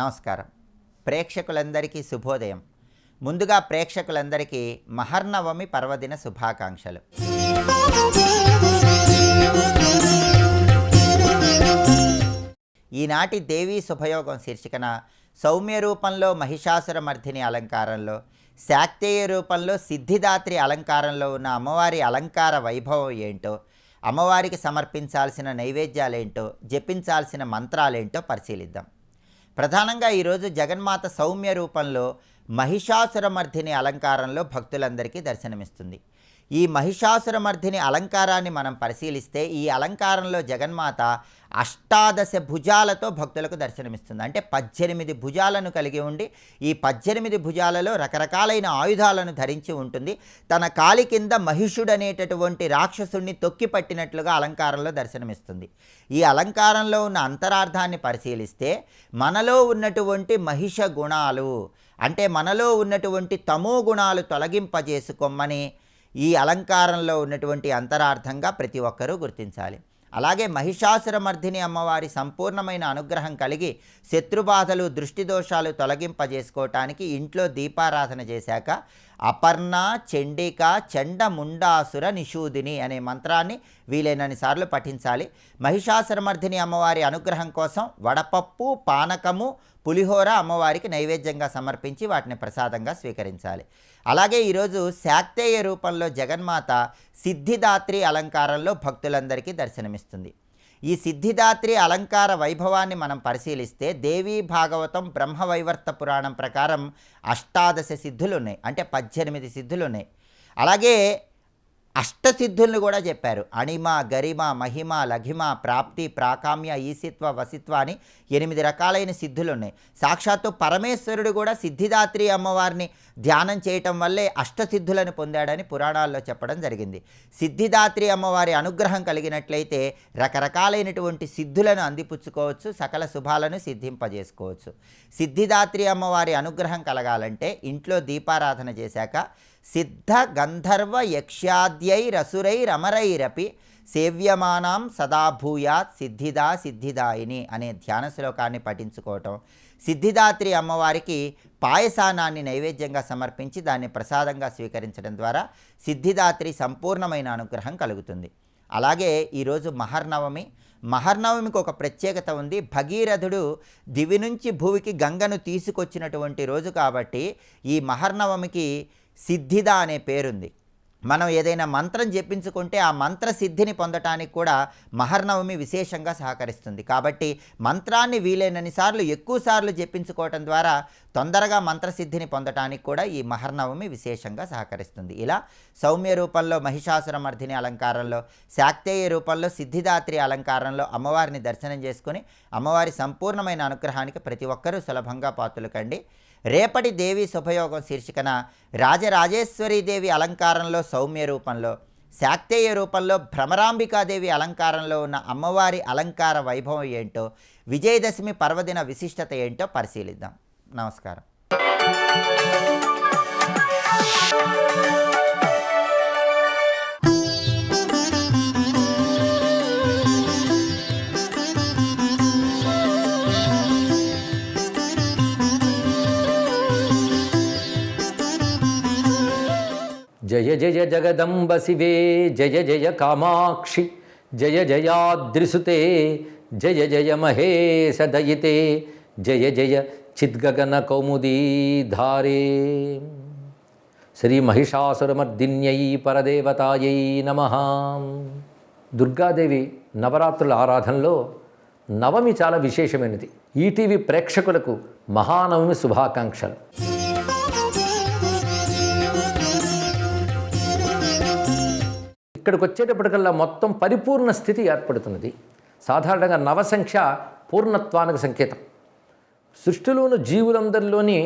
నమస్కారం. ప్రేక్షకులందరికీ శుభోదయం. ముందుగా ప్రేక్షకులందరికీ మహర్నవమి పర్వదిన శుభాకాంక్షలు. ఈనాటి దేవీ శుభయోగం శీర్షికన సౌమ్య రూపంలో మహిషాసురమర్ధిని అలంకారంలో, శాక్తేయ రూపంలో సిద్ధిదాత్రి అలంకారంలో ఉన్న అమ్మవారి అలంకార వైభవం ఏంటో, అమ్మవారికి సమర్పించాల్సిన నైవేద్యాలేంటో, జపించాల్సిన మంత్రాలేంటో పరిశీలిద్దాం. ప్రధానంగా ఈరోజు జగన్మాత సౌమ్య రూపంలో మహిషాసురమర్ధిని అలంకారంలో భక్తులందరికీ దర్శనమిస్తుంది. ఈ మహిషాసురమర్ధిని అలంకారాన్ని మనం పరిశీలిస్తే ఈ అలంకారంలో జగన్మాత అష్టాదశ భుజాలతో భక్తులకు దర్శనమిస్తుంది. అంటే 18 భుజాలను కలిగి ఉండి ఈ 18 భుజాలలో రకరకాలైన ఆయుధాలను ధరించి ఉంటుంది. తన కాలి కింద మహిషుడనేటటువంటి రాక్షసుణ్ణి తొక్కి పట్టినట్లుగా అలంకారంలో దర్శనమిస్తుంది. ఈ అలంకారంలో ఉన్న అంతరార్థాన్ని పరిశీలిస్తే మనలో ఉన్నటువంటి మహిష గుణాలు, అంటే మనలో ఉన్నటువంటి తమో గుణాలు తొలగింపజేసుకోమని ఈ అలంకారంలో ఉన్నటువంటి అంతరార్థంగా ప్రతి ఒక్కరూ గుర్తించాలి. అలాగే మహిషాసురమర్ధిని అమ్మవారి సంపూర్ణమైన అనుగ్రహం కలిగి శత్రుబాధలు, దృష్టి దోషాలు తొలగింపజేసుకోవటానికి ఇంట్లో దీపారాధన చేశాక అపర్ణ చండిక చండముండాసుర నిషూదిని అనే మంత్రాన్ని వీలైనన్ని సార్లు పఠించాలి. మహిషాసురమర్ధిని అమ్మవారి అనుగ్రహం కోసం వడపప్పు, పానకము, పులిహోర అమ్మవారికి నైవేద్యంగా సమర్పించి వాటిని ప్రసాదంగా స్వీకరించాలి. అలాగే ఈరోజు శాక్తేయ రూపంలో జగన్మాత సిద్ధిదాత్రి అలంకారంలో భక్తులందరికీ దర్శనమిస్తుంది. ఈ సిద్ధిదాత్రి అలంకార వైభవాన్ని మనం పరిశీలిస్తే దేవీ భాగవతం బ్రహ్మవైవర్త పురాణం ప్రకారం అష్టాదశ సిద్ధులు ఉన్నాయి, అంటే 18 సిద్ధులు ఉన్నాయి. అలాగే అష్టసిద్ధులను కూడా చెప్పారు. అణిమ, గరిమ, మహిమ, లఘిమ, ప్రాప్తి, ప్రాకామ్య, ఈసిత్వ, వసిత్వ అని 8 రకాలైన సిద్ధులు ఉన్నాయి. సాక్షాత్తు పరమేశ్వరుడు కూడా సిద్ధిదాత్రి అమ్మవారిని ధ్యానం చేయటం వల్లే అష్టసిద్ధులను పొందాడని పురాణాల్లో చెప్పడం జరిగింది. సిద్ధిదాత్రి అమ్మవారి అనుగ్రహం కలిగినట్లయితే రకరకాలైనటువంటి సిద్ధులను అందిపుచ్చుకోవచ్చు, సకల శుభాలను సిద్ధింపజేసుకోవచ్చు. సిద్ధిదాత్రి అమ్మవారి అనుగ్రహం కలగాలంటే ఇంట్లో దీపారాధన చేశాక సిద్ధ గంధర్వ యక్ష్యాద్యై రసురై రమరైరపి సేవ్యమానాం సదాభూయాత్ సిద్ధిదా సిద్ధిదాయిని అనే ధ్యాన శ్లోకాన్ని పఠించుకోవటం, సిద్ధిదాత్రి అమ్మవారికి పాయసానాన్ని నైవేద్యంగా సమర్పించి దాన్ని ప్రసాదంగా స్వీకరించడం ద్వారా సిద్ధిదాత్రి సంపూర్ణమైన అనుగ్రహం కలుగుతుంది. అలాగే ఈరోజు మహర్నవమికి ఒక ప్రత్యేకత ఉంది. భగీరథుడు దివి నుంచి భూమికి గంగను తీసుకొచ్చినటువంటి రోజు కాబట్టి ఈ మహర్నవమికి సిద్ధిద అనే పేరుంది. మనం ఏదైనా మంత్రం జపించుకుంటే ఆ మంత్ర సిద్ధిని పొందటానికి కూడా మహర్నవమి విశేషంగా సహకరిస్తుంది. కాబట్టి మంత్రాన్ని వీలైనన్ని సార్లు ఎక్కువ సార్లు జపించుకోవటం ద్వారా తొందరగా మంత్రసిద్ధిని పొందటానికి కూడా ఈ మహర్నవమి విశేషంగా సహకరిస్తుంది. ఇలా సౌమ్య రూపంలో మహిషాసురమర్ధిని అలంకారంలో, శాక్తేయ రూపంలో సిద్ధిదాత్రి అలంకారంలో అమ్మవారిని దర్శనం చేసుకుని అమ్మవారి సంపూర్ణమైన అనుగ్రహానికి ప్రతి ఒక్కరూ సులభంగా పాత్రలు కండి. రేపటి దేవి శుభయోగం శీర్షికన రాజరాజేశ్వరీదేవి అలంకారంలో సౌమ్య రూపంలో, శాక్తేయ రూపంలో భ్రమరాంబికాదేవి అలంకారంలో ఉన్న అమ్మవారి అలంకార వైభవం ఏంటో, విజయదశమి పర్వదిన విశిష్టత ఏంటో పరిశీలిద్దాం. నమస్కారం. జయ జయ జగదంబ శివే, జయ జయ కామాక్షి, జయ జయాద్రిసుతే, జయ జయ మహేశ దయితే, జయ జయ చిద్గగన కౌముదీధారే. శ్రీ మహిషాసురమర్దిన్యై పరదేవతాయై నమః. దుర్గాదేవి నవరాత్రుల ఆరాధనలో నవమి చాలా విశేషమైనది. ఈటీవీ ప్రేక్షకులకు మహానవమి శుభాకాంక్షలు. ఇక్కడికి వచ్చేటప్పటికల్లా మొత్తం పరిపూర్ణ స్థితి ఏర్పడుతున్నది. సాధారణంగా నవసంఖ్య పూర్ణత్వానికి సంకేతం. సృష్టిలోని జీవులందరిలోని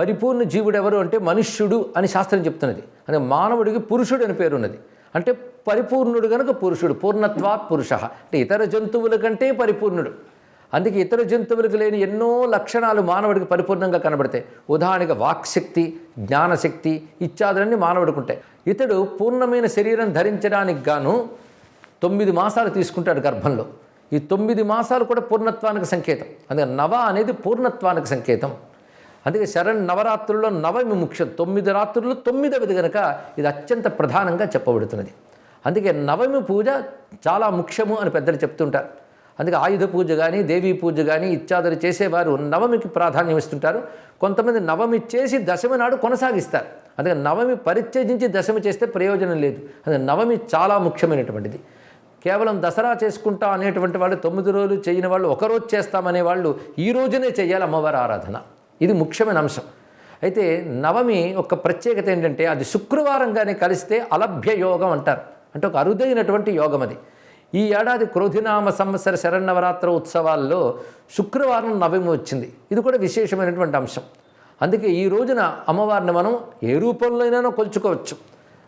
పరిపూర్ణ జీవుడు ఎవరు అంటే మనుష్యుడు అని శాస్త్రం చెప్తున్నది. అంటే మానవుడికి పురుషుడు అని పేరు ఉన్నది. అంటే పరిపూర్ణుడు కనుక పురుషుడు, పూర్ణత్వాత్ పురుష, అంటే ఇతర జంతువుల కంటే పరిపూర్ణుడు. అందుకే ఇతర జంతువులకు లేని ఎన్నో లక్షణాలు మానవుడికి పరిపూర్ణంగా కనబడతాయి. ఉదాహరణగా వాక్శక్తి, జ్ఞానశక్తి ఇత్యాదులన్నీ మానవుడికి ఉంటాయి. ఇతడు పూర్ణమైన శరీరం ధరించడానికి గాను 9 మాసాలు తీసుకుంటాడు గర్భంలో. ఈ 9 మాసాలు కూడా పూర్ణత్వానికి సంకేతం. అందుకే నవ అనేది పూర్ణత్వానికి సంకేతం. అందుకే నవరాత్రుల్లో నవమి ముఖ్యం. 9 రాత్రుల్లో 9వది కనుక ఇది అత్యంత ప్రధానంగా చెప్పబడుతున్నది. అందుకే నవమి పూజ చాలా ముఖ్యము అని పెద్దలు చెప్తుంటారు. అందుకే ఆయుధ పూజ కానీ దేవీ పూజ కానీ ఇత్యాదులు చేసేవారు నవమికి ప్రాధాన్యం ఇస్తుంటారు. కొంతమంది నవమి చేసి దశమి నాడు కొనసాగిస్తారు. అందుకే నవమి పరిత్యజించి దశమి చేస్తే ప్రయోజనం లేదు. అందుకే నవమి చాలా ముఖ్యమైనటువంటిది. కేవలం దసరా చేసుకుంటా అనేటువంటి వాళ్ళు 9 రోజులు చేయని వాళ్ళు ఒకరోజు చేస్తామనే వాళ్ళు ఈ రోజునే చేయాలి అమ్మవారి ఆరాధన. ఇది ముఖ్యమైన అంశం. అయితే నవమి ఒక ప్రత్యేకత ఏంటంటే అది శుక్రవారంగానే కలిస్తే అలభ్య యోగం అంటారు. అంటే ఒక అరుదైనటువంటి యోగం అది. ఈ ఏడాది క్రోధినామ సంవత్సర శరన్నవరాత్రి ఉత్సవాల్లో శుక్రవారం నవమి వచ్చింది. ఇది కూడా విశేషమైనటువంటి అంశం. అందుకే ఈ రోజున అమ్మవారిని మనం ఏ రూపంలో అయినా కొలుచుకోవచ్చు.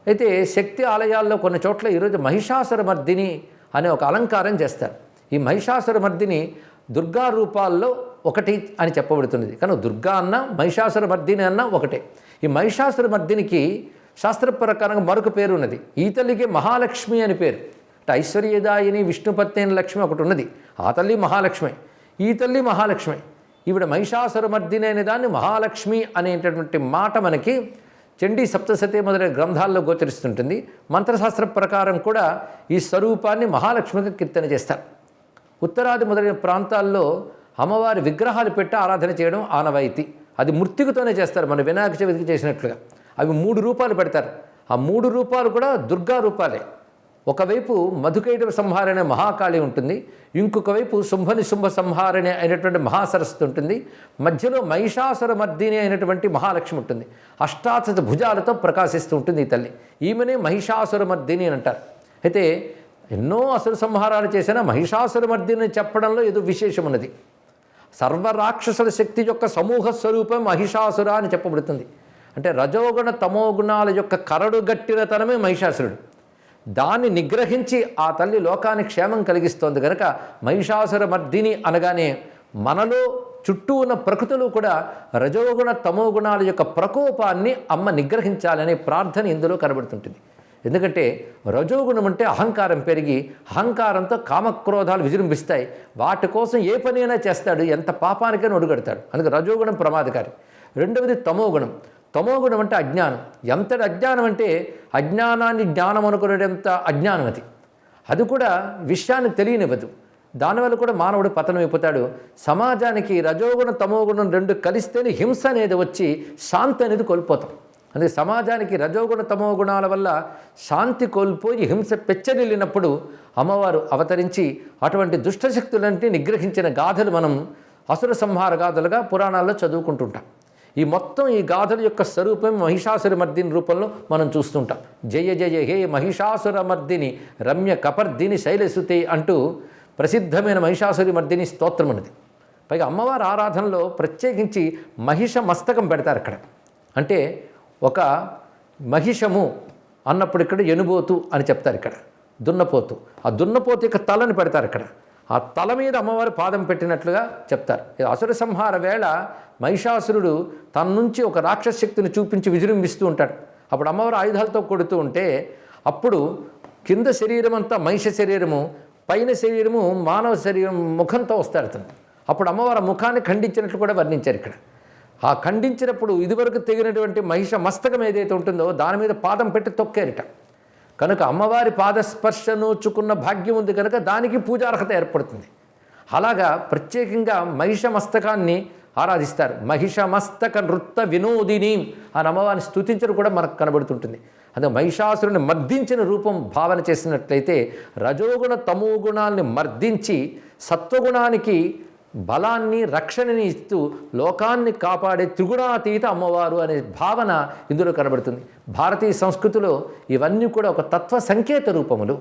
అయితే శక్తి ఆలయాల్లో కొన్ని చోట్ల ఈరోజు మహిషాసురమర్దిని అనే ఒక అలంకారం చేస్తారు. ఈ మహిషాసురమర్దిని దుర్గా రూపాల్లో ఒకటి అని చెప్పబడుతున్నది. కానీ దుర్గా అన్న మహిషాసురమర్దిని అన్న ఒకటే. ఈ మహిషాసురమర్దినికి శాస్త్ర ప్రకారంగా మరొక పేరు ఉన్నది. ఈ తల్లికి మహాలక్ష్మి అని పేరు. అంటే ఐశ్వర్యదాయిని విష్ణుపత్ని అయిన లక్ష్మి ఒకటి ఉన్నది. ఆ తల్లి మహాలక్ష్మి, ఈ తల్లి మహాలక్ష్మి. ఈవిడ మహిషాసురమర్దిని అనే దాన్ని మహాలక్ష్మి అనేటటువంటి మాట మనకి చండీ సప్తసతి మొదలైన గ్రంథాల్లో గోచరిస్తుంటుంది. మంత్రశాస్త్ర ప్రకారం కూడా ఈ స్వరూపాన్ని మహాలక్ష్మిగా కీర్తన చేస్తారు. ఉత్తరాది మొదలైన ప్రాంతాల్లో అమ్మవారి విగ్రహాలు పెట్టి ఆరాధన చేయడం ఆనవాయితీ. అది మృత్తికతోనే చేస్తారు, మన వినాయక చవితికి చేసినట్లుగా. అవి 3 రూపాలు పెడతారు. ఆ 3 రూపాలు కూడా దుర్గా రూపాలే. ఒకవైపు మధుకైటవ సంహారణే మహాకాళి ఉంటుంది, ఇంకొక వైపు శుంభ సంహారణే అయినటువంటి మహాసరస్వతి ఉంటుంది, మధ్యలో మహిషాసురమర్దిని అయినటువంటి మహాలక్ష్మి ఉంటుంది. అష్టాదశ భుజాలతో ప్రకాశిస్తూ ఉంటుంది ఈ తల్లి. ఈమెనే మహిషాసురమర్దిని అని అంటారు. అయితే ఎన్నో అసుర సంహారాలు చేసినా మహిషాసురమర్దిని చెప్పడంలో ఏదో విశేషం ఉన్నది. సర్వరాక్షసుల శక్తి యొక్క సమూహ స్వరూపం మహిషాసుర అని చెప్పబడుతుంది. అంటే రజోగుణ తమోగుణాల యొక్క కరడుగట్టినతనమే మహిషాసురుడు. దాన్ని నిగ్రహించి ఆ తల్లి లోకానికి క్షేమం కలిగిస్తోంది కనుక మహిషాసురమర్దిని అనగానే మనలో చుట్టూ ఉన్న ప్రకృతులు కూడా రజోగుణ తమోగుణాల యొక్క ప్రకోపాన్ని అమ్మ నిగ్రహించాలనే ప్రార్థన ఇందులో కనబడుతుంటుంది. ఎందుకంటే రజోగుణం అంటే అహంకారం పెరిగి అహంకారంతో కామక్రోధాలు విజృంభిస్తాయి. వాటి కోసం ఏ పనైనా చేస్తాడు, ఎంత పాపానికైనా ఒడుగడతాడు. అందుకే రజోగుణం ప్రమాదకారి. రెండవది తమోగుణం. తమోగుణం అంటే అజ్ఞానం. ఎంతటి అజ్ఞానం అంటే అజ్ఞానాన్ని జ్ఞానం అనుకునేంత అజ్ఞానం అది. అది కూడా విషయాన్ని తెలియనివ్వదు. దానివల్ల కూడా మానవుడు పతనమైపోతాడు. సమాజానికి రజోగుణం తమోగుణం 2 కలిస్తేనే హింస అనేది వచ్చి శాంతి అనేది కోల్పోతాం. అందుకే సమాజానికి రజోగుణ తమోగుణాల వల్ల శాంతి కోల్పోయి హింస పెచ్చరిల్లినప్పుడు అమ్మవారు అవతరించి అటువంటి దుష్టశక్తులంటే నిగ్రహించిన గాథలు మనం అసుర సంహార గాథలుగా పురాణాల్లో చదువుకుంటుంటాం. ఈ మొత్తం ఈ గాథల యొక్క స్వరూపం మహిషాసురమర్దిని రూపంలో మనం చూస్తుంటాం. జయ జయ హే మహిషాసురమర్దిని రమ్య కపర్దిని శైలసుతే అంటూ ప్రసిద్ధమైన మహిషాసురమర్దిని స్తోత్రం ఉన్నది. పైగా అమ్మవారి ఆరాధనలో ప్రత్యేకించి మహిష మస్తకం పెడతారు అక్కడ. అంటే ఒక మహిషము అన్నప్పుడు ఇక్కడ ఎనుబోతు అని చెప్తారు, ఇక్కడ దున్నపోతు. ఆ దున్నపోతు యొక్క తలని పెడతారు ఇక్కడ. ఆ తల మీద అమ్మవారు పాదం పెట్టినట్లుగా చెప్తారు. అసుర సంహార వేళ మహిషాసురుడు తన నుంచి ఒక రాక్షస శక్తిని చూపించి విజృంభిస్తూ ఉంటాడు. అప్పుడు అమ్మవారు ఆయుధాలతో కొడుతూ ఉంటే అప్పుడు కింద శరీరం అంతా మహిష శరీరము, పైన శరీరము మానవ శరీరం ముఖంతో వస్తాడు అతను. అప్పుడు అమ్మవారి ముఖాన్ని ఖండించినట్లు కూడా వర్ణించారు ఇక్కడ. ఆ ఖండించినప్పుడు ఇదివరకు తెగినటువంటి మహిష మస్తకం ఏదైతే ఉంటుందో దాని మీద పాదం పెట్టి తొక్కారిట. కనుక అమ్మవారి పాదస్పర్శ నోచుకున్న భాగ్యం ఉంది కనుక దానికి పూజార్హత ఏర్పడుతుంది. అలాగా ప్రత్యేకంగా మహిష మస్తకాన్ని ఆరాధిస్తారు. మహిష మస్తక నృత్త వినోదిని అని అమ్మవారిని స్తుతించడం కూడా మనకు కనబడుతుంటుంది. అదే మహిషాసురుని మర్దించిన రూపం భావన చేసినట్లయితే రజోగుణ తమోగుణాన్ని మర్దించి సత్వగుణానికి బలాన్ని రక్షణని ఇస్తూ లోకాన్ని కాపాడే త్రిగుణాతీత అమ్మవారు అనే భావన ఇందులో కనబడుతుంది. భారతీయ సంస్కృతిలో ఇవన్నీ కూడా ఒక తత్వ సంకేత రూపములు.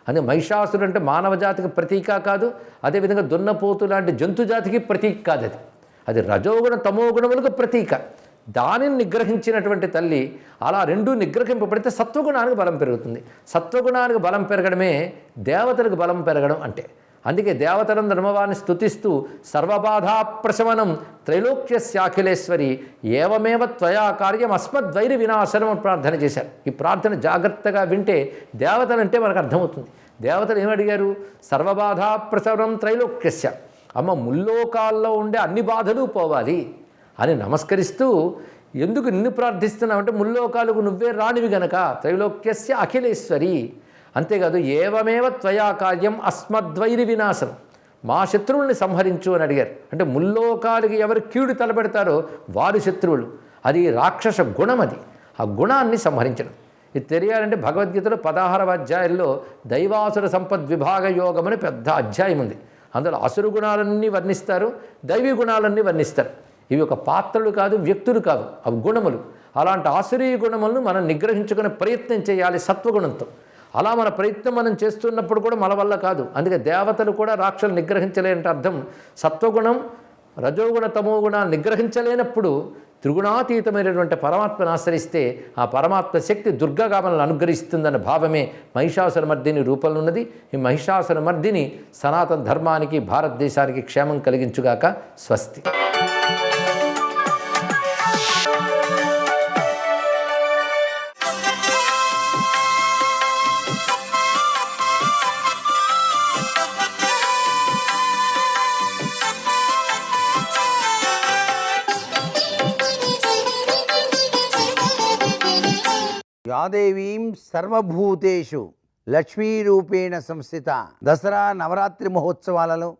అదే మహిషాసురుడు అంటే మానవ జాతికి ప్రతీక కాదు, అదేవిధంగా దున్నపోతు లాంటి జంతు జాతికి ప్రతీక కాదు. అది రజోగుణ తమోగుణములకు ప్రతీక. దానిని నిగ్రహించినటువంటి తల్లి అలా 2 నిగ్రహింపబడితే సత్వగుణానికి బలం పెరుగుతుంది. సత్వగుణానికి బలం పెరగడమే దేవతలకు బలం పెరగడం అంటే. అందుకే దేవతలందరూ అమ్మవారిని స్తుతిస్తూ సర్వబాధాప్రశమనం త్రైలోక్యస్యాఖిలేశ్వరి ఏవమేవ త్వయా కార్యం అస్మద్వైరి వినాశనం ప్రార్థన చేశారు. ఈ ప్రార్థన జాగ్రత్తగా వింటే దేవతలంటే మనకు అర్థమవుతుంది. దేవతలు ఏమడిగారు? సర్వబాధా ప్రసవనం త్రైలోక్యస్య, అమ్మ ముల్లోకాల్లో ఉండే అన్ని బాధలు పోవాలి అని నమస్కరిస్తూ, ఎందుకు నిన్ను ప్రార్థిస్తున్నావంటే ముల్లోకాలకు నువ్వే రాణివి గనక, త్రైలోక్యస్య అఖిలేశ్వరి. అంతేకాదు ఏవమేవ త్వయా కార్యం అస్మద్వైరి వినాశం, మా శత్రువుల్ని సంహరించు అని అడిగారు. అంటే ముల్లోకాలకి ఎవరు కీడు తలపెడతారో వారి శత్రువులు. అది రాక్షస గుణం. అది ఆ గుణాన్ని సంహరించడం. ఇది తెలియాలంటే భగవద్గీతలో 16వ అధ్యాయంలో దైవాసుర సంపద్విభాగ యోగం అని పెద్ద అధ్యాయం ఉంది. అందులో అసురు గుణాలన్నీ వర్ణిస్తారు, దైవీ గుణాలన్నీ వర్ణిస్తారు. ఇవి ఒక పాత్రలు కాదు, వ్యక్తులు కాదు, అవి గుణములు. అలాంటి ఆసురీయ గుణములను మనం నిగ్రహించుకునే ప్రయత్నం చేయాలి సత్వగుణంతో. అలా మన ప్రయత్నం మనం చేస్తున్నప్పుడు కూడా మన వల్ల కాదు. అందుకే దేవతలు కూడా రాక్షసులు నిగ్రహించలేనంటే అర్థం సత్వగుణం, రజోగుణ, తమో గుణాలు నిగ్రహించలేనప్పుడు త్రిగుణాతీతమైనటువంటి పరమాత్మను ఆశ్రయిస్తే ఆ పరమాత్మ శక్తి దుర్గగా మనల్ని అనుగ్రహిస్తుందన్న భావమే మహిషాసురమర్దిని రూపంలో ఉన్నది. ఈ మహిషాసురమర్దిని సనాతన ధర్మానికి, భారతదేశానికి క్షేమం కలిగించుగాక. స్వస్తి. యాదేవీం సర్వభూతేషు లక్ష్మీరూపేణ సంస్థిత. దసరా నవరాత్రి మహోత్సవాలలో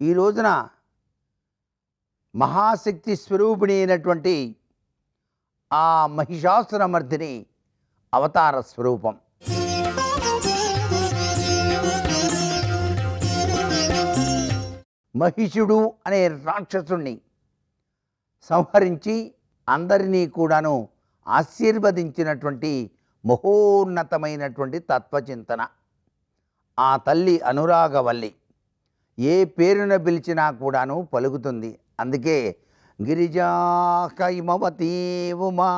ఈ రోజున మహాశక్తి స్వరూపిణి అయినటువంటి ఆ మహిషాసురమర్దిని అవతార స్వరూపం. మహిషుడు అనే రాక్షసుణ్ణి సంహరించి అందరినీ కూడాను ఆశీర్వదించినటువంటి మహోన్నతమైనటువంటి తత్వచింతన. ఆ తల్లి అనురాగవల్లి ఏ పేరున పిలిచినా కూడాను పలుకుతుంది. అందుకే గిరిజా కైమవతీ ఉమా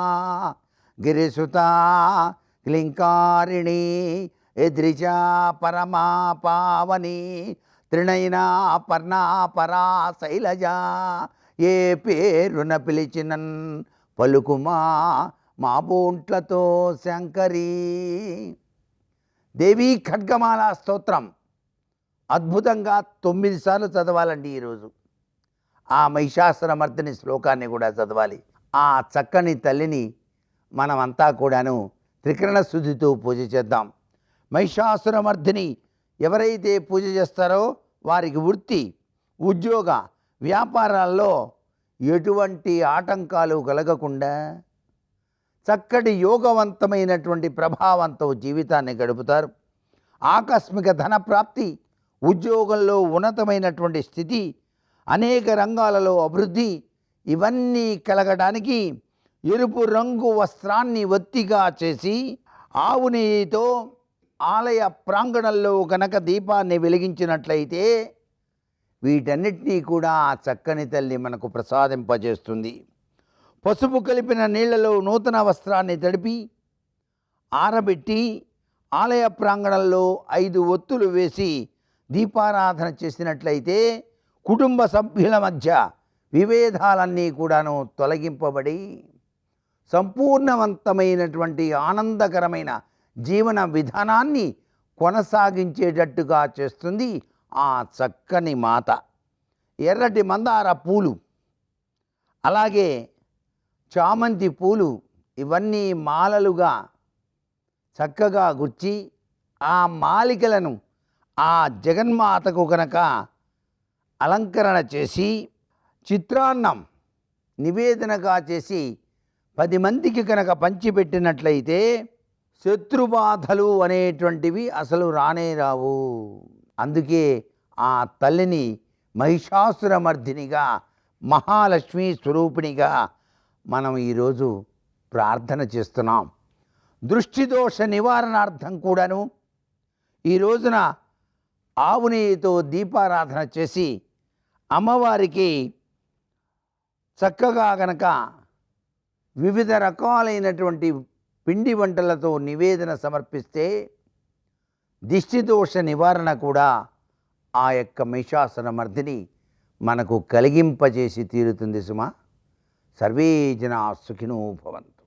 గిరిసుత క్లింకారిణి ఎద్రిజా పరమా పావని త్రినయనా పర్ణా పరా శైలజా, ఏ పేరున పిలిచినన్ పలుకుమా మా బోంట్లతో శంకరీ. దేవీ ఖడ్గమాల స్తోత్రం అద్భుతంగా 9 సార్లు చదవాలండి ఈరోజు. ఆ మహిషాసురమర్దిని శ్లోకాన్ని కూడా చదవాలి. ఆ చక్కని తల్లిని మనమంతా కూడాను త్రికరణ శుద్ధితో పూజ చేద్దాం. మహిషాసురమర్దిని ఎవరైతే పూజ చేస్తారో వారికి వృత్తి, ఉద్యోగ, వ్యాపారాల్లో ఎటువంటి ఆటంకాలు కలగకుండా చక్కటి యోగవంతమైనటువంటి ప్రభావంతో జీవితాన్ని గడుపుతారు. ఆకస్మిక ధన ప్రాప్తి, ఉద్యోగంలో ఉన్నతమైనటువంటి స్థితి, అనేక రంగాలలో అభివృద్ధి, ఇవన్నీ కలగడానికి ఎరుపు రంగు వస్త్రాన్ని ఒత్తిగా చేసి ఆవు నెయ్యితో ఆలయ ప్రాంగణంలో గనక దీపాన్ని వెలిగించినట్లయితే వీటన్నిటినీ కూడా ఆ చక్కని తల్లి మనకు ప్రసాదింపజేస్తుంది. పసుపు కలిపిన నీళ్లలో నూతన వస్త్రాన్ని తడిపి ఆరబెట్టి ఆలయ ప్రాంగణంలో 5 ఒత్తులు వేసి దీపారాధన చేసినట్లయితే కుటుంబ సభ్యుల మధ్య విభేదాలన్నీ కూడాను తొలగింపబడి సంపూర్ణవంతమైనటువంటి ఆనందకరమైన జీవన విధానాన్ని కొనసాగించేటట్టుగా చేస్తుంది ఆ చక్కని మాత. ఎర్రటి మందార పూలు, అలాగే చామంతి పూలు, ఇవన్నీ మాలలుగా చక్కగా గుచ్చి ఆ మాలికలను ఆ జగన్మాతకు కనుక అలంకరణ చేసి చిత్రాన్నం నివేదనగా చేసి 10 మందికి కనుక పంచిపెట్టినట్లయితే శత్రుబాధలు అనేటువంటివి అసలు రానే రావు. అందుకే ఆ తల్లిని మహిషాసురమర్దినిగా, మహాలక్ష్మీ స్వరూపిణిగా మనం ఈరోజు ప్రార్థన చేస్తున్నాం. దృష్టిదోష నివారణార్థం కూడాను ఈ రోజున ఆవు నెయ్యితో దీపారాధన చేసి అమ్మవారికి చక్కగా గనక వివిధ రకాలైనటువంటి పిండి వంటలతో నివేదన సమర్పిస్తే దిష్టిదోష నివారణ కూడా ఆ యొక్క మహిషాసురమర్దిని మనకు కలిగింపజేసి తీరుతుంది సుమా. సర్వే జనా సుఖినో భవంతు.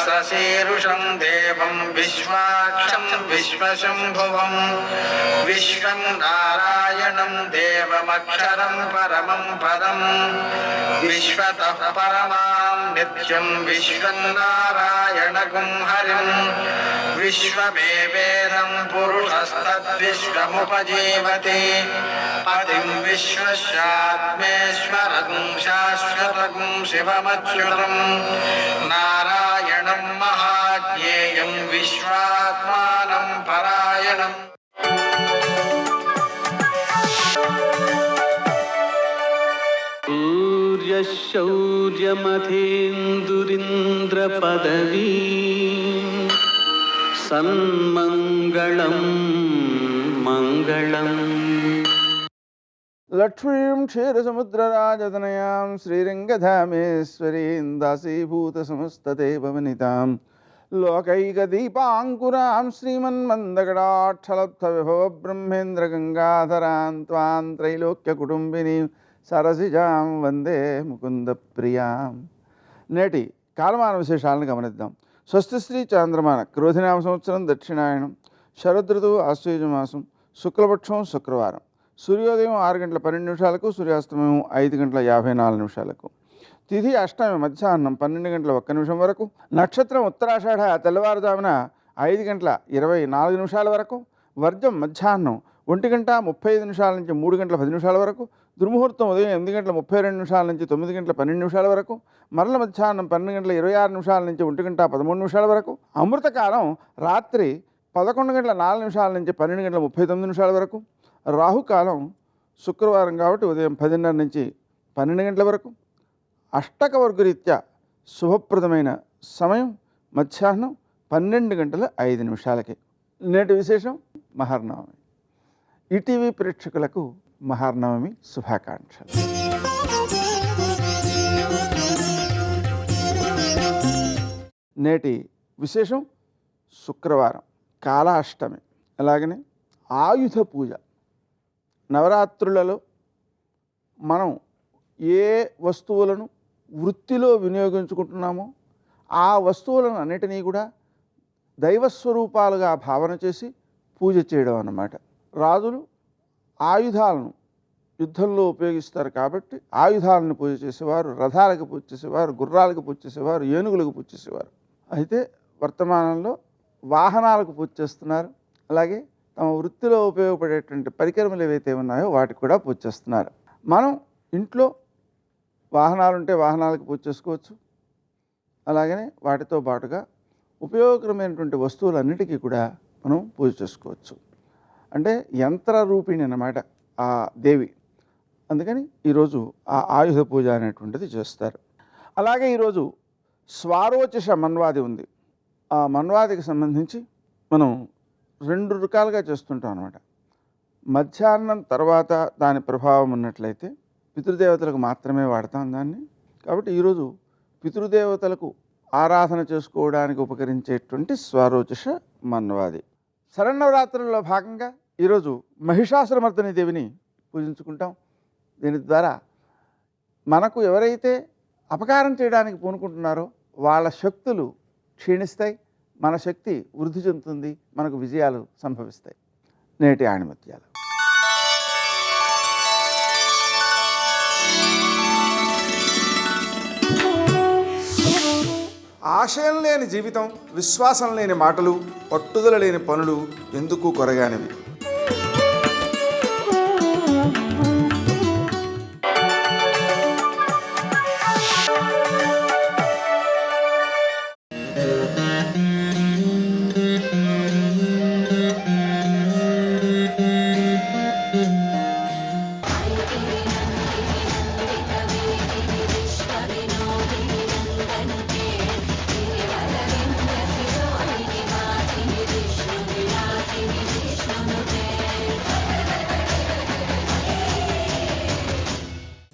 सहस्रशीर्षं देवं विश्वाक्षं विश्वशम्भुवं विश्वं नारायणं देवमक्षरं परमं पदं विश्वतः परमां नित्यं विश्वं नारायणगुं हरिं विश्वमेवेदं पुरुषस्तद्विश्वमुपजीवति पतिं विश्वस्यात्मेश्वरं शाश्वतं शिवमच्युतं नारायणं महाज्ञेयं विश्वात्मानं परायणम् शौर्यमथेन्दुरिन्द्रपदवी सन्मङ्गलं मङ्गलम् లక్ష్మీం క్షీరసముద్రరాజతనయాం శ్రీరంగధామేశ్వరీం దాసీభూతసమస్తదేవవనితాం లోకైకదీపాంకురాం శ్రీమన్మందగడాక్షలబ్ధవిభవ బ్రహ్మేంద్రగంగాధరాం త్వాం త్రైలోక్యకుటుంబినీం సరసిజాం వందే ముకుందప్రియాం. నేటి కాలమాన విశేషాలను గమనిద్దాం. స్వస్తి శ్రీ చాంద్రమాన క్రోధినామ సంవత్సరం దక్షిణాయనం, శరదృతువు ఆశ్వయుజమాసం, శుక్లపక్షం శుక్రవారం, సూర్యోదయం 6 గంటల 12 నిమిషాలకు, సూర్యాస్తమయం 5 గంటల 54 నిమిషాలకు, తిథి అష్టమి మధ్యాహ్నం 12 గంటల 1 నిమిషం వరకు, నక్షత్రం ఉత్తరాషాఢ తెల్లవారుజామున 5 గంటల 24 నిమిషాల వరకు, వర్జం మధ్యాహ్నం 1 గంట 35 నిమిషాల నుంచి 3 గంటల 10 నిమిషాల వరకు, దుర్ముహూర్తం ఉదయం 8 గంటల 32 నిమిషాల నుంచి 9 గంటల 12 నిమిషాల వరకు, మరల మధ్యాహ్నం 12 గంటల 26 నిమిషాల నుంచి 1 గంట 13 నిమిషాల వరకు, అమృతకాలం రాత్రి 11 గంటల 4 నిమిషాల నుంచి 12 గంటల 39 నిమిషాల వరకు, రాహుకాలం శుక్రవారం కాబట్టి ఉదయం 10:30 నుంచి 12 గంటల వరకు, అష్టకవర్గరీత్యా శుభప్రదమైన సమయం మధ్యాహ్నం 12 గంటల 5 నిమిషాలకి. నేటి విశేషం మహర్నవమి. ఈటీవీ ప్రేక్షకులకు మహర్నవమి శుభాకాంక్షలు. నేటి విశేషం శుక్రవారం కాలాష్టమి, అలాగనే ఆయుధ పూజ. నవరాత్రులలో మనం ఏ వస్తువులను వృత్తిలో వినియోగించుకుంటున్నామో ఆ వస్తువులను అన్నిటినీ కూడా దైవస్వరూపాలుగా భావన చేసి పూజ చేయడం అన్నమాట. రాజులు ఆయుధాలను యుద్ధంలో ఉపయోగిస్తారు కాబట్టి ఆయుధాలను పూజ చేసేవారు, రథాలకు పూజ చేసేవారు, గుర్రాలకు పూజ చేసేవారు, ఏనుగులకు పూజ చేసేవారు. అయితే వర్తమానంలో వాహనాలకు పూజ చేస్తున్నారు. అలాగే తమ వృత్తిలో ఉపయోగపడేటువంటి పరికరములు ఏవైతే ఉన్నాయో వాటికి కూడా పూజ చేస్తున్నారు. మనం ఇంట్లో వాహనాలు ఉంటే వాహనాలకు పూజ చేసుకోవచ్చు. అలాగనే వాటితో పాటుగా ఉపయోగకరమైనటువంటి వస్తువులన్నిటికీ కూడా మనం పూజ చేసుకోవచ్చు. అంటే యంత్ర రూపిణి అన్నమాట ఆ దేవి. అందుకని ఈరోజు ఆ ఆయుధ పూజ అనేటువంటిది చేస్తారు. అలాగే ఈరోజు స్వారోచిష మన్వాది ఉంది. ఆ మన్వాదికి సంబంధించి మనం 2 రకాలుగా చేస్తుంటాం అన్నమాట. మధ్యాహ్నం తర్వాత దాని ప్రభావం ఉన్నట్లయితే పితృదేవతలకు మాత్రమే వాడతాం దాన్ని. కాబట్టి ఈరోజు పితృదేవతలకు ఆరాధన చేసుకోవడానికి ఉపకరించేటువంటి స్వారోచిష మన్వాది. శరన్నవరాత్రుల్లో భాగంగా ఈరోజు మహిషాసురమర్దిని దేవిని పూజించుకుంటాం. దీని ద్వారా మనకు ఎవరైతే అపకారం చేయడానికి పూనుకుంటున్నారో వాళ్ళ శక్తులు క్షీణిస్తాయి, మన శక్తి వృద్ధి చెందుతుంది, మనకు విజయాలు సంభవిస్తాయి. నేటి ఆణిముత్యాలు. ఆశయం లేని జీవితం, విశ్వాసం లేని మాటలు, పట్టుదల లేని పనులు ఎందుకు కొరగానివి.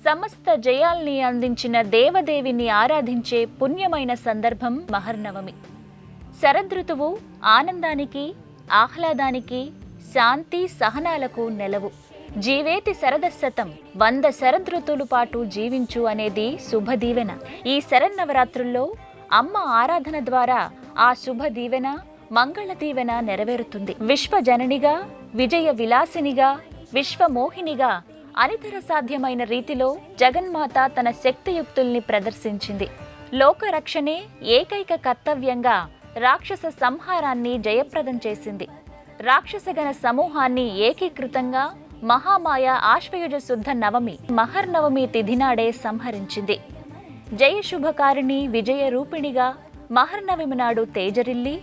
సమస్త జయాల్ని అందించిన దేవదేవిని ఆరాధించే పుణ్యమైన సందర్భం మహర్నవమి. శరదృతువు ఆనందానికి, ఆహ్లాదానికి, శాంతి సహనాలకు నెలవు. జీవేతి శరదశతం, 100 శరదృతుల పాటు జీవించు అనేది శుభదీవెన. ఈ శరన్నవరాత్రుల్లో అమ్మ ఆరాధన ద్వారా ఆ శుభ దీవెన, మంగళ దీవెన నెరవేరుతుంది. విశ్వజననిగా, విజయ విలాసినిగా, విశ్వమోహినిగా అనితర సాధ్యమైన రీతిలో జగన్మాత తన శక్తియుక్తుల్ని ప్రదర్శించింది. లోకరక్షణే ఏకైక కర్తవ్యంగా రాక్షస సంహారాన్ని జయప్రదం చేసింది. రాక్షసగణ సమూహాన్ని ఏకీకృతంగా మహామాయ ఆశ్వయుజ శుద్ధ నవమి మహర్నవమి తిథినాడే సంహరించింది. జయశుభకారిణి విజయ రూపిణిగా మహర్నవమి నాడు తేజరిల్లి,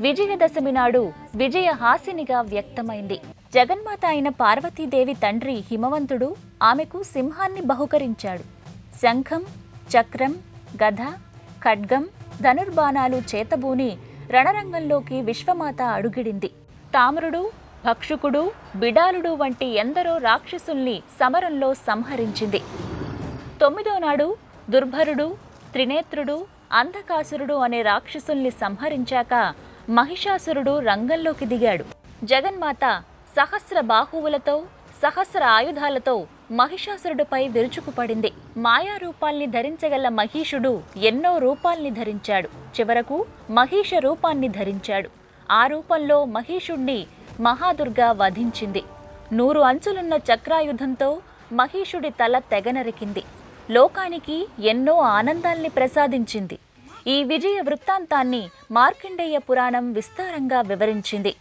విజయదశమి నాడు విజయహాసినిగా వ్యక్తమైంది. జగన్మాత అయిన పార్వతీదేవి తండ్రి హిమవంతుడు ఆమెకు సింహాన్ని బహుకరించాడు. శంఖం, చక్రం, గద, ఖడ్గం, ధనుర్బాణాలు చేతబూని రణరంగంలోకి విశ్వమాత అడుగిడింది. తామ్రుడు, భక్షుకుడు, బిడాలుడు వంటి ఎందరో రాక్షసుల్ని సమరంలో సంహరించింది. 9వ నాడు దుర్భరుడు, త్రినేత్రుడు, అంధకాసురుడు అనే రాక్షసుల్ని సంహరించాక మహిషాసురుడు రంగంలోకి దిగాడు. జగన్మాత సహస్ర బాహువులతో, సహస్ర ఆయుధాలతో మహిషాసురుడిపై విరుచుకుపడింది. మాయా రూపాల్ని ధరించగల మహిషుడు ఎన్నో రూపాల్ని ధరించాడు. చివరకు మహిష రూపాన్ని ధరించాడు. ఆ రూపంలో మహిషుణ్ణి మహాదుర్గ వధించింది. 100 అంచులున్న చక్రాయుధంతో మహిషుడి తల తెగనరికింది. లోకానికి ఎన్నో ఆనందాల్ని ప్రసాదించింది. ఈ విజయ వృత్తాంతాన్ని మార్కండేయ పురాణం విస్తారంగా వివరించింది.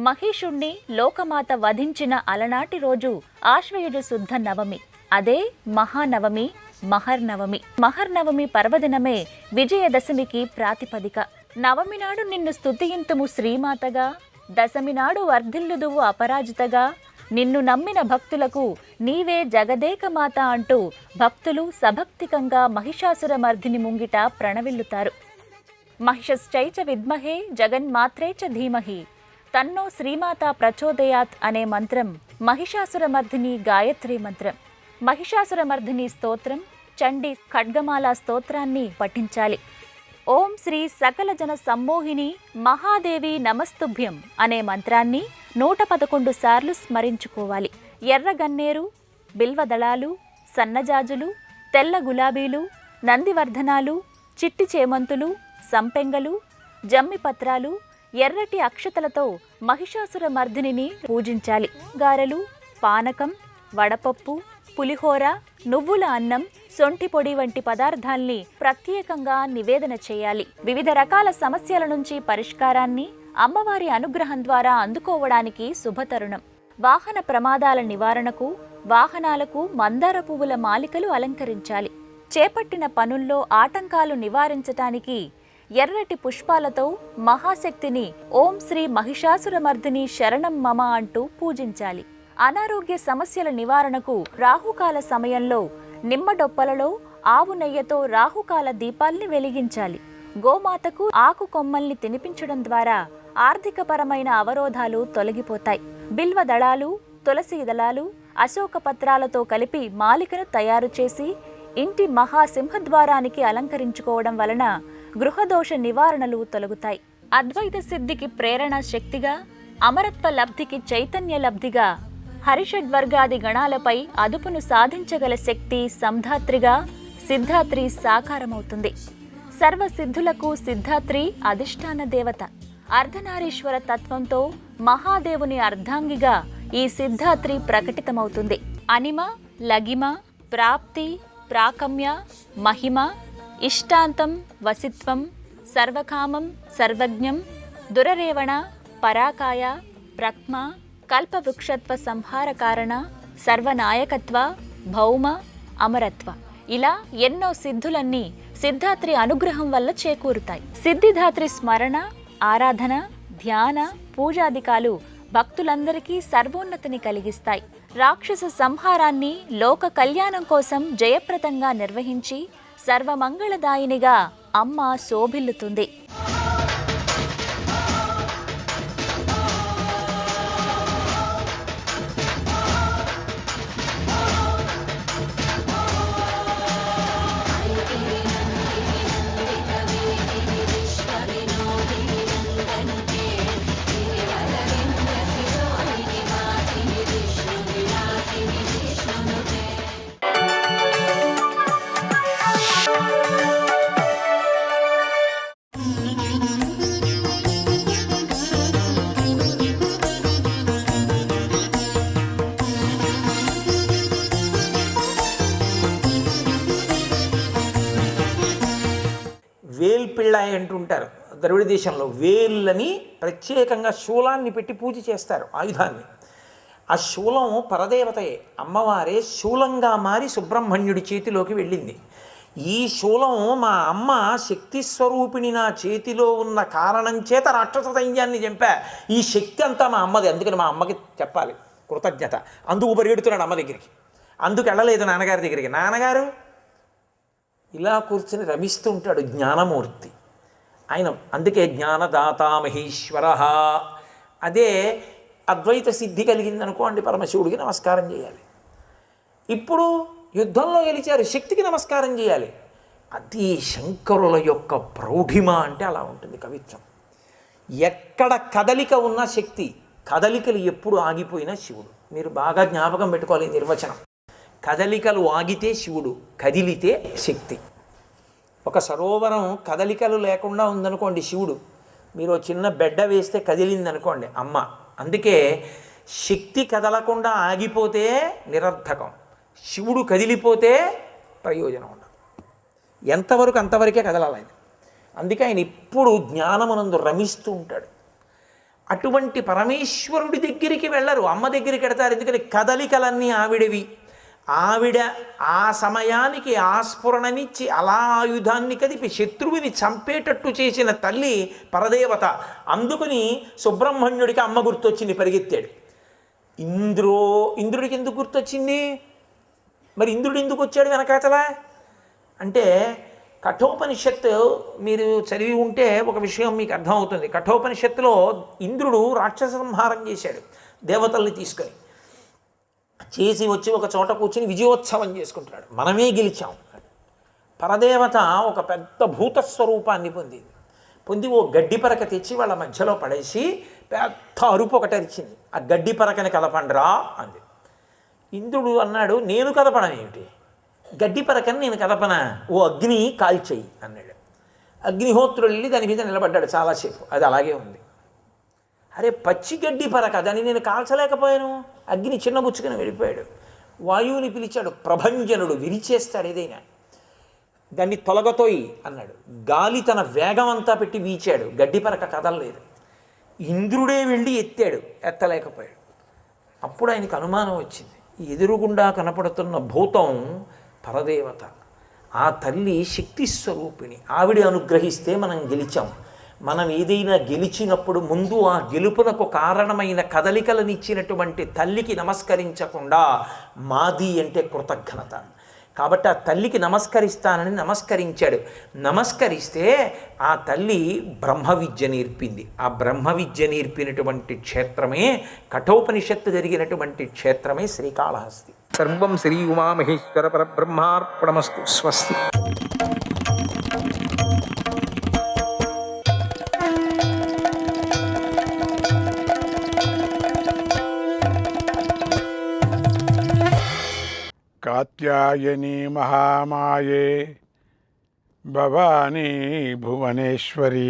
మహిషుణ్ణి లోకమాత వధించిన అలనాటి రోజు ఆశ్వయుజ శుద్ధ నవమి. అదే మహానవమి, మహర్నవమి. మహర్నవమి పర్వదినమే విజయదశమికి ప్రాతిపదిక. నవమి నాడు నిన్ను స్తుతియింతుము శ్రీమాతగా, దశమి నాడు వర్ధిల్లుదువు అపరాజితగా, నిన్ను నమ్మిన భక్తులకు నీవే జగదేకమాత అంటూ భక్తులు సభక్తికంగా మహిషాసురమర్ధిని ముంగిట ప్రణవిల్లుతారు. మహిషశ్చైచ విద్మహే జగన్మాత్రే చ ధీమహి తన్నో శ్రీమాత ప్రచోదయాత్ అనే మంత్రం మహిషాసురమర్ధిని గాయత్రి మంత్రం. మహిషాసురమర్ధిని స్తోత్రం, చండీ ఖడ్గమాల స్తోత్రాన్ని పఠించాలి. ఓం శ్రీ సకల జన సమ్మోహిని మహాదేవి నమస్తుభ్యం అనే మంత్రాన్ని 111 సార్లు స్మరించుకోవాలి. ఎర్ర గన్నేరు, బిల్వదళాలు, సన్నజాజులు, తెల్ల గులాబీలు, నందివర్ధనాలు, చిట్టి చేమంతులు, సంపెంగలు, జమ్మి పత్రాలు, ఎర్రటి అక్షతలతో మహిషాసుర మర్దినిని పూజించాలి. గారెలు, పానకం, వడపప్పు, పులిహోర, నువ్వుల అన్నం, సొంటి పొడి వంటి పదార్థాల్ని ప్రత్యేకంగా నివేదన చేయాలి. వివిధ రకాల సమస్యల నుంచి పరిష్కారాన్ని అమ్మవారి అనుగ్రహం ద్వారా అందుకోవడానికి శుభతరుణం. వాహన ప్రమాదాల నివారణకు వాహనాలకు మందార పువ్వుల మాలికలు అలంకరించాలి. చేపట్టిన పనుల్లో ఆటంకాలు నివారించటానికి ఎర్రటి పుష్పాలతో మహాశక్తిని ఓం శ్రీ మహిషాసురమర్దిని శరణం మమ అంటూ పూజించాలి. అనారోగ్య సమస్యల నివారణకు రాహుకాల సమయంలో నిమ్మడొప్పలలో ఆవు నెయ్యతో రాహుకాల దీపాల్ని వెలిగించాలి. గోమాతకు ఆకు కొమ్మల్ని తినిపించడం ద్వారా ఆర్థికపరమైన అవరోధాలు తొలగిపోతాయి. బిల్వ దళాలు, తులసి దళాలు, అశోక పత్రాలతో కలిపి మాలికను తయారు చేసి ఇంటి మహాసింహద్వారానికి అలంకరించుకోవడం వలన గృహదోష నివారణలు తొలగుతాయి. అద్వైత సిద్ధికి ప్రేరణ శక్తిగా, అమరత్వ లబ్ధికి చైతన్య లబ్ధిగా, హరిషడ్వర్గాది గణాలపై అదుపును సాధించగల శక్తి సంధాత్రిగా సిద్ధాత్రి సాకారమవుతుంది. సర్వసిద్ధులకు సిద్ధాత్రి అధిష్టాన దేవత. అర్ధనారీశ్వర తత్వంతో మహాదేవుని అర్ధాంగిగా ఈ సిద్ధాత్రి ప్రకటితమవుతుంది. అనిమ, లగిమ, ప్రాప్తి, ప్రాకమ్య, మహిమ, ఇష్టాంతం, వసిత్వం, సర్వకామం, సర్వజ్ఞం, దురరేవణ, పరాకాయ, ప్రక్మ, కల్పవృక్షత్వ సంహార కారణ, సర్వనాయకత్వ, భౌమ, అమరత్వ ఇలా ఎన్నో సిద్ధులన్నీ సిద్ధాత్రి అనుగ్రహం వల్ల చేకూరుతాయి. సిద్ధిదాత్రి స్మరణ, ఆరాధన, ధ్యాన, పూజాదికాలు భక్తులందరికీ సర్వోన్నతిని కలిగిస్తాయి. రాక్షస సంహారాన్ని లోక కళ్యాణం కోసం జయప్రదంగా నిర్వహించి సర్వమంగళదాయినిగా అమ్మ శోభిల్లుతుంది. వేళ్ళుంటాయి అంటుంటారు ద్రవిడ దేశంలో. వేళ్ళని ప్రత్యేకంగా శూలాన్ని పెట్టి పూజ చేస్తారు, ఆయుధాన్ని. ఆ శూలం పరదేవతయే, అమ్మవారే శూలంగా మారి సుబ్రహ్మణ్యుడి చేతిలోకి వెళ్ళింది. ఈ శూలం మా అమ్మ శక్తి స్వరూపిణి నా చేతిలో ఉన్న కారణం చేత రాక్షస సైన్యాన్ని చంపా, ఈ శక్తి అంతా మా అమ్మది, అందుకని మా అమ్మకి చెప్పాలి కృతజ్ఞత. అందుకు పరిగెడుతున్నాడు అమ్మ దగ్గరికి, అందుకు వెళ్ళలేదు నాన్నగారి దగ్గరికి. నాన్నగారు ఇలా కూర్చుని రమిస్తూ ఉంటాడు జ్ఞానమూర్తి ఆయన, అందుకే జ్ఞానదాత మహేశ్వర. అదే అద్వైత సిద్ధి కలిగిందనుకోండి, పరమశివుడికి నమస్కారం చేయాలి. ఇప్పుడు యుద్ధంలో గెలిచారు, శక్తికి నమస్కారం చేయాలి. అది శంకరుల యొక్క ప్రౌఢిమ అంటే అలా ఉంటుంది కవిత్వం. ఎక్కడ కదలిక ఉన్న శక్తి, కదలికలు ఎప్పుడు ఆగిపోయినా శివుడు. మీరు బాగా జ్ఞాపకం పెట్టుకోవాలి నిర్వచనం. కదలికలు ఆగితే శివుడు, కదిలితే శక్తి. ఒక సరోవరం కదలికలు లేకుండా ఉందనుకోండి శివుడు, మీరు చిన్న బెడ్డ వేస్తే కదిలిందనుకోండి అమ్మ. అందుకే శక్తి కదలకుండా ఆగిపోతే నిరర్థకం, శివుడు కదిలిపోతే ప్రయోజనం ఉండదు. ఎంతవరకు అంతవరకే కదలాలి ఆయన. అందుకే ఆయన ఎప్పుడు జ్ఞానమునందు రమిస్తూ ఉంటాడు. అటువంటి పరమేశ్వరుడి దగ్గరికి వెళ్ళరు, అమ్మ దగ్గరికి వెడతారు. ఎందుకని కదలికలన్నీ ఆవిడవి. ఆవిడ ఆ సమయానికి ఆస్ఫురణనిచ్చి అలా ఆయుధాన్ని కదిపి శత్రువుని చంపేటట్టు చేసిన తల్లి పరదేవత. అందుకని సుబ్రహ్మణ్యుడికి అమ్మ గుర్తొచ్చింది, పరిగెత్తాడు. ఇంద్రుడికి ఎందుకు గుర్తొచ్చింది? మరి ఇంద్రుడు ఎందుకు వచ్చాడు వెనకాతలా అంటే, కఠోపనిషత్తు మీరు చదివి ఉంటే ఒక విషయం మీకు అర్థమవుతుంది. కఠోపనిషత్తులో ఇంద్రుడు రాక్షస సంహారం చేశాడు దేవతల్ని తీసుకొని. చేసి వచ్చి ఒక చోట కూర్చుని విజయోత్సవం చేసుకుంటున్నాడు, మనమే గెలిచాం. పరదేవత ఒక పెద్ద భూతస్వరూపాన్ని పొంది ఓ గడ్డి పరక తెచ్చి వాళ్ళ మధ్యలో పడేసి పెద్ద అరుపు ఒకటి అరిచింది. ఆ గడ్డి పరకని కదపండ్రా అంది. ఇంద్రుడు అన్నాడు, నేను కదపడం ఏమిటి, గడ్డి పరకని నేను కదపనా, ఓ అగ్ని కాల్చేయి అన్నాడు. అగ్నిహోత్రుడు వెళ్ళి దాని మీద నిలబడ్డాడు చాలాసేపు, అది అలాగే ఉంది. అరే పచ్చి గడ్డి పరక, దాన్ని నేను కాల్చలేకపోయాను. అగ్ని చిన్నబుచ్చుకుని వెళ్ళిపోయాడు. వాయువుని పిలిచాడు, ప్రభంజనుడు విరిచేస్తాడు ఏదైనా, దాన్ని తొలగతోయి అన్నాడు. గాలి తన వేగం అంతా పెట్టి వీచాడు, గడ్డి పరక కదలలేదు. ఇంద్రుడే వెళ్ళి ఎత్తాడు, ఎత్తలేకపోయాడు. అప్పుడు ఆయనకు అనుమానం వచ్చింది, ఎదురుగుండా కనపడుతున్న భూతం పరదేవత, ఆ తల్లి శక్తి స్వరూపిణి, ఆవిడ అనుగ్రహిస్తే మనం గెలిచాం. మనం ఏదైనా గెలిచినప్పుడు ముందు ఆ గెలుపునకు కారణమైన కదలికలనిచ్చినటువంటి తల్లికి నమస్కరించకుండా మాది అంటే కృతజ్ఞత. కాబట్టి ఆ తల్లికి నమస్కరిస్తానని నమస్కరించాడు. నమస్కరిస్తే ఆ తల్లి బ్రహ్మ విద్య నేర్పింది. ఆ బ్రహ్మ విద్య నేర్పినటువంటి క్షేత్రమే, కఠోపనిషత్తు జరిగినటువంటి క్షేత్రమే శ్రీకాళహస్తి. సర్వం శ్రీ ఉమామహేశ్వర పరబ్రహ్మార్పణమస్తు. స్వస్తి. కాత్యాయని మహామాయే భవానీ భువనేశ్వరి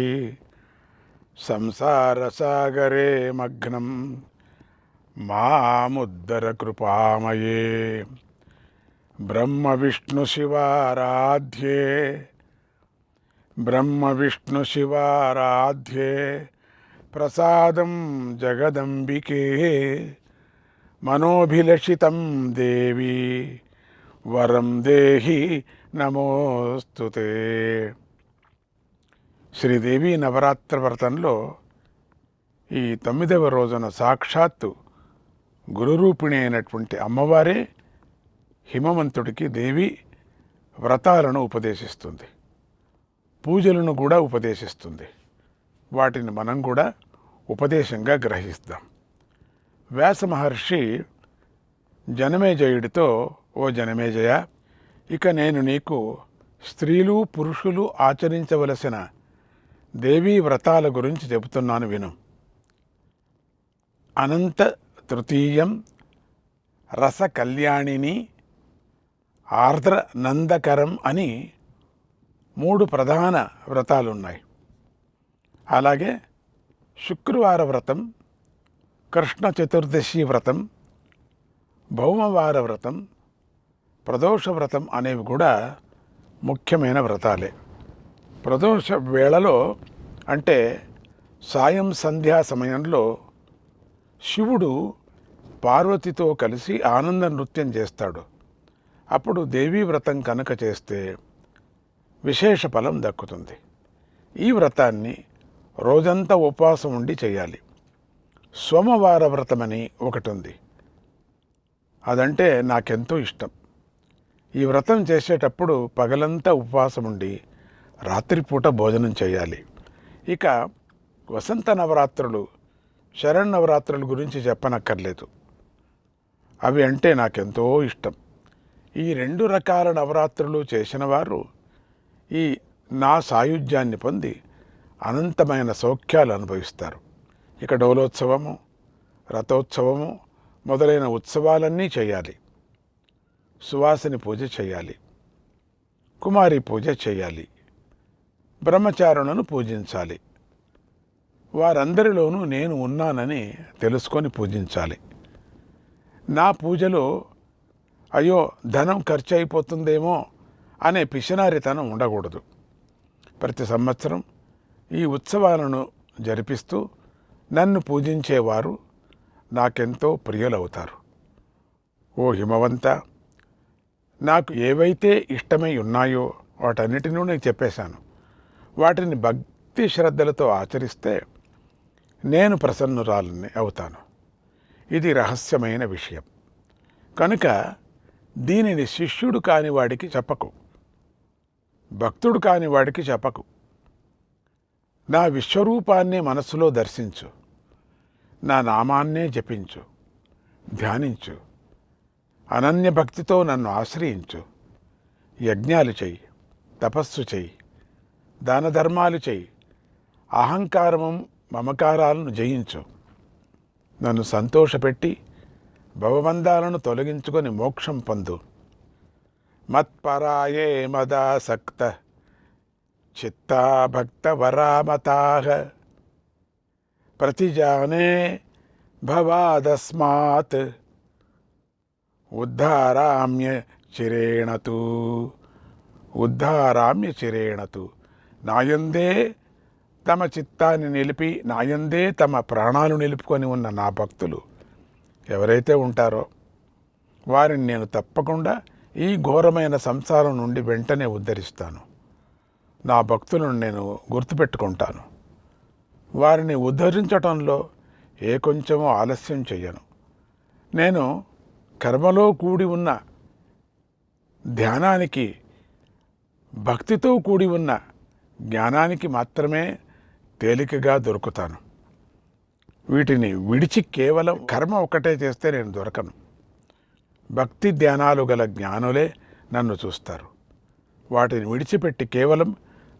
సంసారసాగరే మగ్నం మాముద్దర కృపామయే బ్రహ్మ విష్ణు శివారాధ్యే ప్రసాదం జగదంబికే మనోభిలషితం దేవి వరం దేహి నమోస్తుతే. శ్రీదేవి నవరాత్రి వ్రతంలో ఈ 9వ రోజున సాక్షాత్తు గురురూపిణి అయినటువంటి అమ్మవారే హిమవంతుడికి దేవి వ్రతాలను ఉపదేశిస్తుంది, పూజలను కూడా ఉపదేశిస్తుంది. వాటిని మనం కూడా ఉపదేశంగా గ్రహిస్తాం. వ్యాస మహర్షి జనమేజయుడితో, ఓ జనమేజయ, ఇక నేను నీకు స్త్రీలు పురుషులు ఆచరించవలసిన దేవీ వ్రతాల గురించి చెబుతున్నాను విను. అనంత తృతీయం, రస కళ్యాణిని, ఆర్ద్ర నందకరం అని 3 ప్రధాన వ్రతాలు ఉన్నాయి. అలాగే శుక్రవార వ్రతం, కృష్ణ చతుర్దశి వ్రతం, భౌమవార వ్రతం, ప్రదోష వ్రతం అనేవి కూడా ముఖ్యమైన వ్రతాలే. ప్రదోష వేళలో అంటే సాయం సంధ్యా సమయంలో శివుడు పార్వతితో కలిసి ఆనంద నృత్యం చేస్తాడు. అప్పుడు దేవీ వ్రతం కనుక చేస్తే విశేష ఫలం దక్కుతుంది. ఈ వ్రతాన్ని రోజంతా ఉపవాసం ఉండి చేయాలి. సోమవార వ్రతమని ఒకటి ఉంది. అదంటే నాకెంతో ఇష్టం. ఈ వ్రతం చేసేటప్పుడు పగలంతా ఉపవాసం ఉండి రాత్రిపూట భోజనం చేయాలి. ఇక వసంత నవరాత్రులు, శరన్నవరాత్రుల గురించి చెప్పనక్కర్లేదు. అవి అంటే నాకెంతో ఇష్టం. ఈ 2 రకాల నవరాత్రులు చేసిన వారు ఈ నా సాయుధ్యాన్ని పొంది అనంతమైన సౌఖ్యాలు అనుభవిస్తారు. ఇక డోలోత్సవము, రథోత్సవము మొదలైన ఉత్సవాలన్నీ చేయాలి. సువాసిని పూజ చేయాలి, కుమారి పూజ చేయాలి, బ్రహ్మచారులను పూజించాలి. వారందరిలోనూ నేను ఉన్నానని తెలుసుకొని పూజించాలి. నా పూజలో అయ్యో ధనం ఖర్చు అయిపోతుందేమో అనే పిసినారితనం ఉండకూడదు. ప్రతి సంవత్సరం ఈ ఉత్సవాలను జరిపిస్తూ నన్ను పూజించేవారు నాకెంతో ప్రియులవుతారు. ఓ హిమవంత, నాకు ఏవైతే ఇష్టమై ఉన్నాయో వాటన్నిటినూ నేను చెప్పేశాను. వాటిని భక్తి శ్రద్ధలతో ఆచరిస్తే నేను ప్రసన్నురాలని అవుతాను. ఇది రహస్యమైన విషయం కనుక దీనిని శిష్యుడు కాని వాడికి చెప్పకు, భక్తుడు కాని వాడికి చెప్పకు. నా విశ్వరూపాన్నే మనస్సులో దర్శించు, నా నామాన్నే జపించు, ధ్యానించు, అనన్య భక్తితో నన్ను ఆశ్రయించు. యజ్ఞాలు చెయ్యి, తపస్సు చెయ్యి, దాన ధర్మాలు చెయ్యి, అహంకారము మమకారాలను జయించు. నన్ను సంతోషపెట్టి భవబంధాలను తొలగించుకొని మోక్షం పొందు. మత్పరాయే మదాసక్త చిత్తా భక్త వరామతాః ప్రతిజానే భవాదస్మాత్ ఉద్ధారామ్య చిరేణతు. ఉద్ధారామ్య చిరేణతు. నాయందే తమ చిత్తాన్ని నిలిపి, నాయందే తమ ప్రాణాలు నిలుపుకొని ఉన్న నా భక్తులు ఎవరైతే ఉంటారో వారిని నేను తప్పకుండా ఈ ఘోరమైన సంసారం నుండి వెంటనే ఉద్ధరిస్తాను. నా భక్తులను నేను గుర్తుపెట్టుకుంటాను. వారిని ఉద్ధరించటంలో ఏ కొంచెమో ఆలస్యం చెయ్యను. నేను కర్మలో కూడి ఉన్న ధ్యానానికి, భక్తితో కూడి ఉన్న జ్ఞానానికి మాత్రమే తేలికగా దొరుకుతాను. వీటిని విడిచి కేవలం కర్మ ఒకటే చేస్తే నేను దొరకను. భక్తి ధ్యానాలు గల జ్ఞానులే నన్ను చూస్తారు. వాటిని విడిచిపెట్టి కేవలం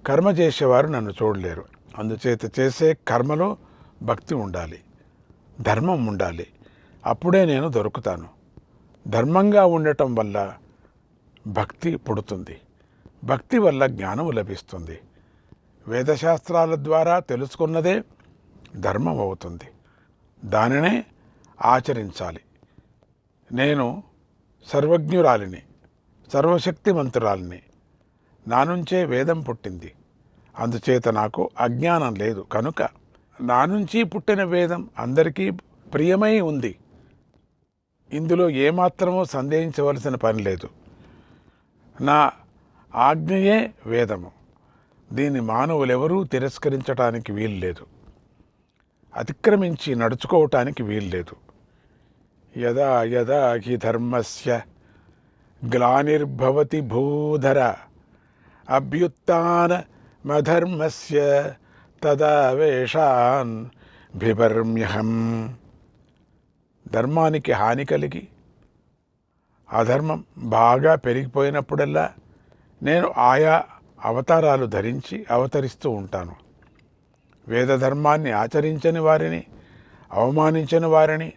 కర్మ చేసేవారు నన్ను చూడలేరు. అందుచేత చేసే కర్మలో భక్తి ఉండాలి, ధర్మం ఉండాలి. అప్పుడే నేను దొరుకుతాను. ధర్మంగా ఉండటం వల్ల భక్తి పుడుతుంది, భక్తి వల్ల జ్ఞానం లభిస్తుంది. వేదశాస్త్రాల ద్వారా తెలుసుకున్నదే ధర్మం అవుతుంది. దానినే ఆచరించాలి. నేను సర్వజ్ఞురాలిని, సర్వశక్తిమంతురాలిని. నా నుంచే వేదం పుట్టింది. అందుచేత నాకు అజ్ఞానం లేదు. కనుక నా నుంచి పుట్టిన వేదం అందరికీ ప్రియమై ఉంది. ఇందులో ఏమాత్రమూ సందేహించవలసిన పని లేదు. నా ఆజ్ఞయే వేదము. దీన్ని మానవులెవరూ తిరస్కరించటానికి వీల్లేదు, అతిక్రమించి నడుచుకోవటానికి వీల్లేదు. యదా యదా హి ధర్మస్య గ్లానిర్భవతి భూధర అభ్యుత్థానమధర్మస్య తదా వేషాన్ బిభర్మ్యహం. ధర్మానికి హాని కలిగి అధర్మం బాగా పెరిగిపోయినప్పుడల్లా నేను ఆయా అవతారాలు ధరించి అవతరిస్తూ ఉంటాను. వేదధర్మాన్ని ఆచరించని వారిని, అవమానించని వారిని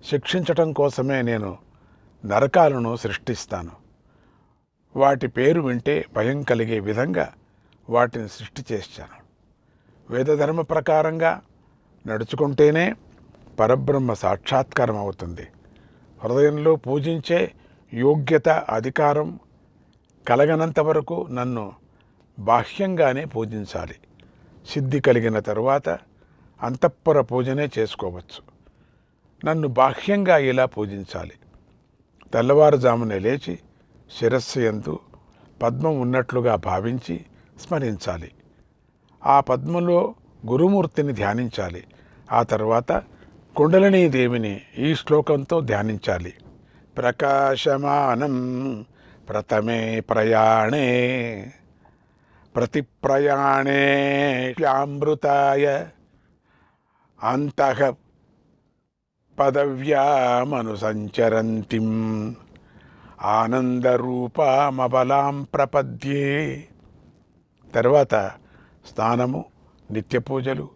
శిక్షించటం కోసమే నేను నరకాలను సృష్టిస్తాను. వాటి పేరు వింటే భయం కలిగే విధంగా వాటిని సృష్టి చేశాను. వేదధర్మ ప్రకారంగా నడుచుకుంటేనే పరబ్రహ్మ సాక్షాత్కారం అవుతుంది. హృదయంలో పూజించే యోగ్యత, అధికారం కలగనంత వరకు నన్ను బాహ్యంగానే పూజించాలి. సిద్ధి కలిగిన తరువాత అంతఃపుర పూజనే చేసుకోవచ్చు. నన్ను బాహ్యంగా ఇలా పూజించాలి. తెల్లవారుజామునే లేచి శిరస్సు యందు పద్మం ఉన్నట్లుగా భావించి స్మరించాలి. ఆ పద్మంలో గురుమూర్తిని ధ్యానించాలి. ఆ తర్వాత కుండలినీదేవిని ఈ శ్లోకంతో ధ్యానించాలి. ప్రకాశమానం ప్రథమే ప్రయాణే ప్రతి ప్రయాణే అమృతాయ అంతః పదవ్యామనుసంచరంతిం ఆనందరూపామబలాం ప్రపద్యే. తర్వాత స్నానము, నిత్య పూజలు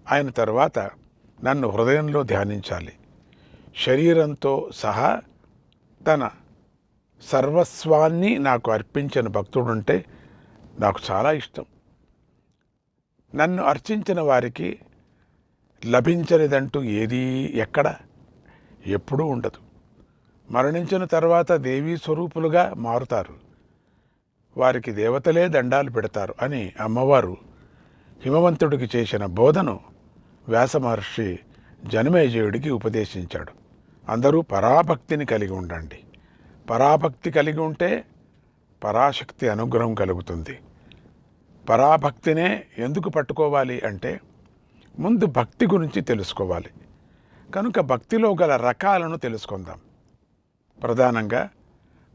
అయిన తర్వాత నన్ను హృదయంలో ధ్యానించాలి. శరీరంతో సహా తన సర్వస్వాన్ని నాకు అర్పించిన భక్తుడుంటే నాకు చాలా ఇష్టం. నన్ను అర్చించిన వారికి లభించనిదంటూ ఏదీ ఎక్కడ ఎప్పుడూ ఉండదు. మరణించిన తర్వాత దేవీ స్వరూపులుగా మారుతారు. వారికి దేవతలే దండాలు పెడతారు అని అమ్మవారు హిమవంతుడికి చేసిన బోధను వ్యాస మహర్షి జనమేజయుడికి ఉపదేశించాడు. అందరూ పరాభక్తిని కలిగి ఉండండి. పరాభక్తి కలిగి ఉంటే పరాశక్తి అనుగ్రహం కలుగుతుంది. పరాభక్తినే ఎందుకు పట్టుకోవాలి అంటే ముందు భక్తి గురించి తెలుసుకోవాలి. కనుక భక్తిలో గల రకాలను తెలుసుకుందాం. ప్రధానంగా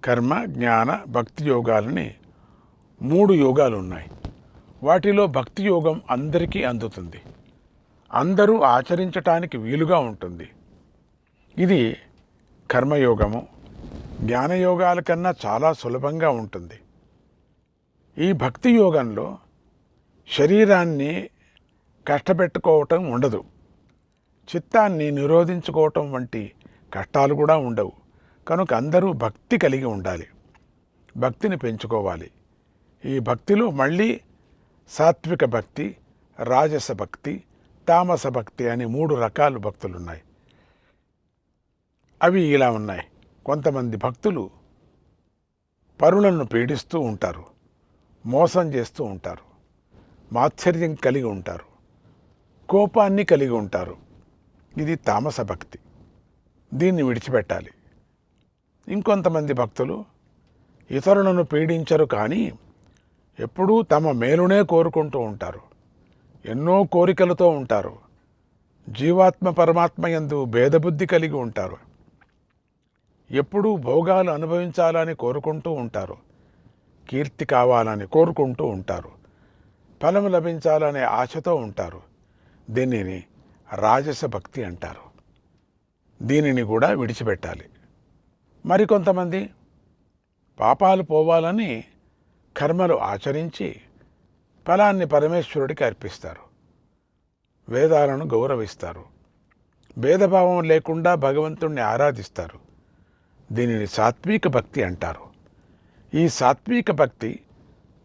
కర్మ, జ్ఞాన, భక్తి యోగాలని 3 యోగాలు ఉన్నాయి. వాటిలో భక్తి యోగం అందరికీ అందుతుంది. అందరూ ఆచరించటానికి వీలుగా ఉంటుంది. ఇది కర్మయోగము. జ్ఞానయోగాల కన్నా చాలా సులభంగా ఉంటుంది. ఈ భక్తి యోగంలో శరీరాన్ని కష్టపెట్టుకోవటం ఉండదు. చిత్తాన్ని నిరోధించుకోవటం వంటి కష్టాలు కూడా ఉండవు. కనుక అందరూ భక్తి కలిగి ఉండాలి. భక్తిని పెంచుకోవాలి. ఈ భక్తిలో మళ్ళీ సాత్విక భక్తి, రాజస భక్తి, తామస భక్తి అని 3 రకాల భక్తులున్నాయి. అవి ఇలా ఉన్నాయి. కొంతమంది భక్తులు పరులను పీడిస్తూ ఉంటారు, మోసం చేస్తూ ఉంటారు, మాత్సర్యం కలిగి ఉంటారు, కోపాన్ని కలిగి ఉంటారు. ఇది తామస భక్తి. దీన్ని విడిచిపెట్టాలి. ఇంకొంతమంది భక్తులు ఇతరులను పీడించరు, కానీ ఎప్పుడూ తమ మేలునే కోరుకుంటూ ఉంటారు. ఎన్నో కోరికలతో ఉంటారు. జీవాత్మ పరమాత్మ యందు భేదబుద్ధి కలిగి ఉంటారు. ఎప్పుడూ భోగాలు అనుభవించాలని కోరుకుంటూ ఉంటారు. కీర్తి కావాలని కోరుకుంటూ ఉంటారు. ఫలం లభించాలనే ఆశతో ఉంటారు. దీనిని రాజస భక్తి అంటారు. దీనిని కూడా విడిచిపెట్టాలి. మరికొంతమంది పాపాలు పోవాలని కర్మలు ఆచరించి ఫలాన్ని పరమేశ్వరుడికి అర్పిస్తారు. వేదాలను గౌరవిస్తారు. భేదభావం లేకుండా భగవంతుణ్ణి ఆరాధిస్తారు. దీనిని సాత్విక భక్తి అంటారు. ఈ సాత్విక భక్తి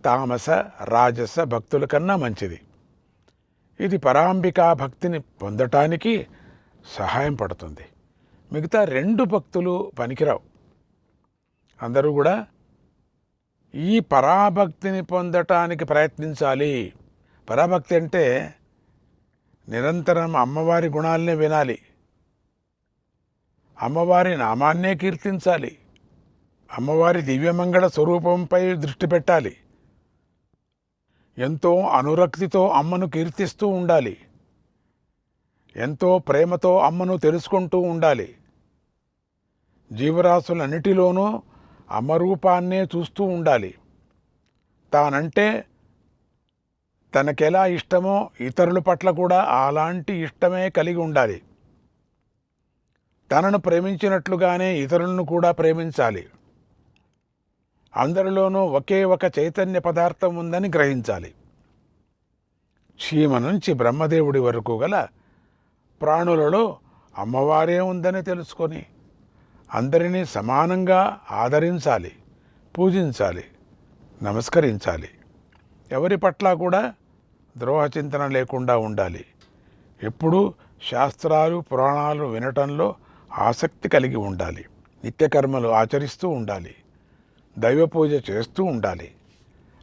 తామస, రాజస భక్తుల కన్నా మంచిది. ఇది పరాంబికా భక్తిని పొందటానికి సహాయం పడుతుంది. మిగతా 2 భక్తులు పనికిరావు. అందరూ కూడా ఈ పరాభక్తిని పొందటానికి ప్రయత్నించాలి. పరాభక్తి అంటే నిరంతరం అమ్మవారి గుణాలనే వినాలి, అమ్మవారి నామాన్నే కీర్తించాలి, అమ్మవారి దివ్యమంగళ స్వరూపంపై దృష్టి పెట్టాలి, ఎంతో అనురక్తితో అమ్మను కీర్తిస్తూ ఉండాలి, ఎంతో ప్రేమతో అమ్మను తెలుసుకుంటూ ఉండాలి. జీవరాశులన్నిటిలోనూ అమ్మరూపాన్నే చూస్తూ ఉండాలి. తానంటే తనకెలా ఇష్టమో ఇతరుల పట్ల కూడా అలాంటి ఇష్టమే కలిగి ఉండాలి. తనను ప్రేమించినట్లుగానే ఇతరులను కూడా ప్రేమించాలి. అందరిలోనూ ఒకే ఒక చైతన్య పదార్థం ఉందని గ్రహించాలి. చీమ నుంచి బ్రహ్మదేవుడి వరకు గల ప్రాణులలో అమ్మవారే ఉందని తెలుసుకొని అందరినీ సమానంగా ఆదరించాలి, పూజించాలి, నమస్కరించాలి. ఎవరి పట్ల కూడా ద్రోహచింతన లేకుండా ఉండాలి. ఎప్పుడూ శాస్త్రాలు, పురాణాలు వినటంలో ఆసక్తి కలిగి ఉండాలి. నిత్యకర్మలు ఆచరిస్తూ ఉండాలి. దైవ పూజ చేస్తూ ఉండాలి.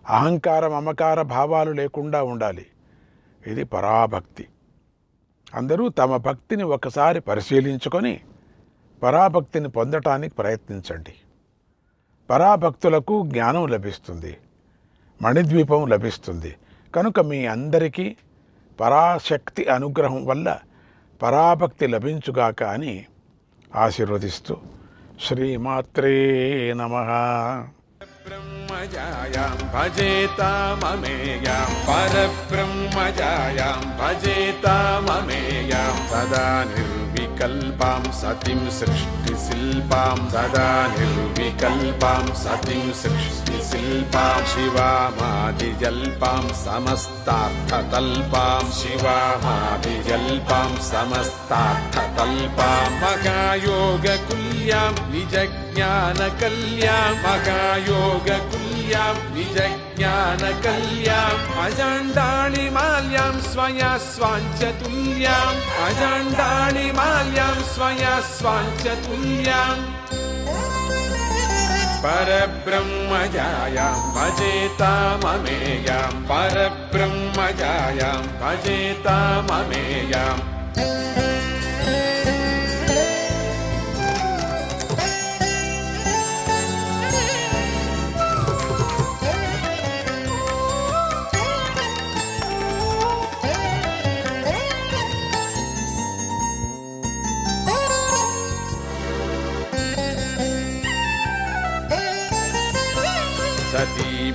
అహంకార మమకార భావాలు లేకుండా ఉండాలి. ఇది పరాభక్తి. అందరూ తమ భక్తిని ఒకసారి పరిశీలించుకొని పరాభక్తిని పొందటానికి ప్రయత్నించండి. పరాభక్తులకు జ్ఞానం లభిస్తుంది, మణిద్వీపం లభిస్తుంది. కనుక మీ అందరికీ పరాశక్తి అనుగ్రహం వల్ల పరాభక్తి లభించుగాక అని ఆశీర్వదిస్తూ శ్రీమాత్రే నమః. బ్రహ్మజాయాం భజేతామమేయాం పరబ్రహ్మజాయాం భజేతామమేయాం సదా నిర్వికల్పాం సతిం సృష్టిశిల్పాం సదా నిర్వికల్పాం సతిం సృష్టిశిల్పాం శివామాదిజల్పాం సమస్తార్థతల్పాం శివామాదిజల్పాం సమస్తార్థతల్పాం మహాయోగకుల్యాం నిజజ్ఞానకల్యాం మహాయోగకుల్యాం నిజజ్ఞానకల్యాం అజాండాళిమాల్యాం స్వయా స్వాంచతుల్యాం అజాండాళిమాల్యాం స్వయా స్వాంచతుల్యాం పరబ్రహ్మజాయాం భజేతామమేయాం పరబ్రహ్మజాయాం భజేతామమేయాం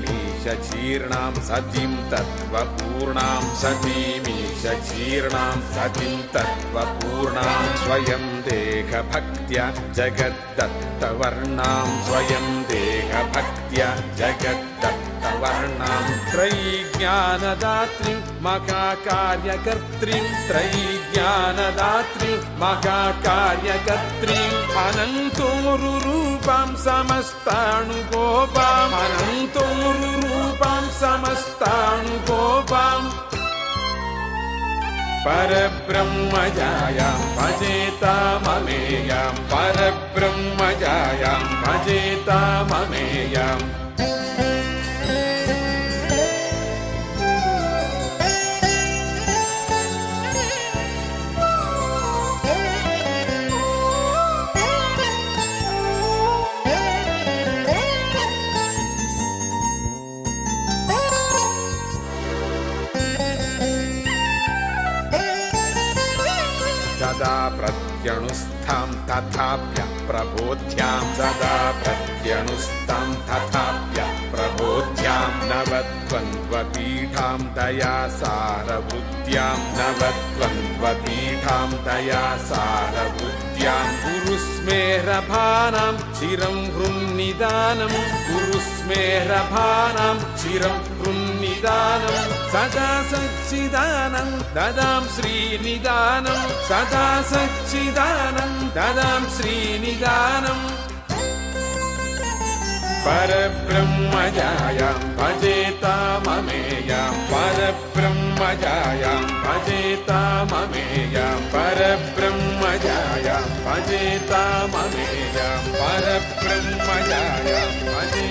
సతీమీశీర్ణాం సతిం తత్వపూర్ణాం సతీమీశీర్ణాం సతిం తత్వపూర్ణాం స్వయం దేహభక్త్య జగద్దత్తవర్ణాం స్వయం దేహభక్త్య జగద్దత్తవర్ణాం త్రైజ్ఞానదాత్రిం మహాకార్యకర్త్రీం త్రైజ్ఞానదాత్రిం మహాకార్యకర్త్రీం అనంతోరురూపాం సమస్తాణుగోపాం అనంతోరురూపాం సమస్తాణుగోపాం పరబ్రహ్మజాయాం భజేతామమేయాం పరబ్రహ్మజాయాం భజేతామమేయాం సదా ప్రత్యణుస్థాం తథాప్య ప్రబోధ్యాం సదా ప్రత్యణుస్థాం తథాప్య ప్రబోధ్యాం నవద్వంద్వపీఠాం దయాసారవృత్యాం నవద్వంద్వపీఠాం దయాసారవృత్యాం గురుస్మేరభానాం చిరం హృన్నిదానం గురుస్మేరభానాం చిరం హృన్నిదానం సదా సచ్చిదానం దదాం శ్రీనిదానం సదా సచ్చిదానం దదాం శ్రీనిదానం పరబ్రహ్మజాయాం భజేతామమేయాం పరబ్రహ్మజాయాం భజేతామమేయాం పరబ్రహ్మజాయాం భజేతామమేయాం పరబ్రహ్మజాయాం భజే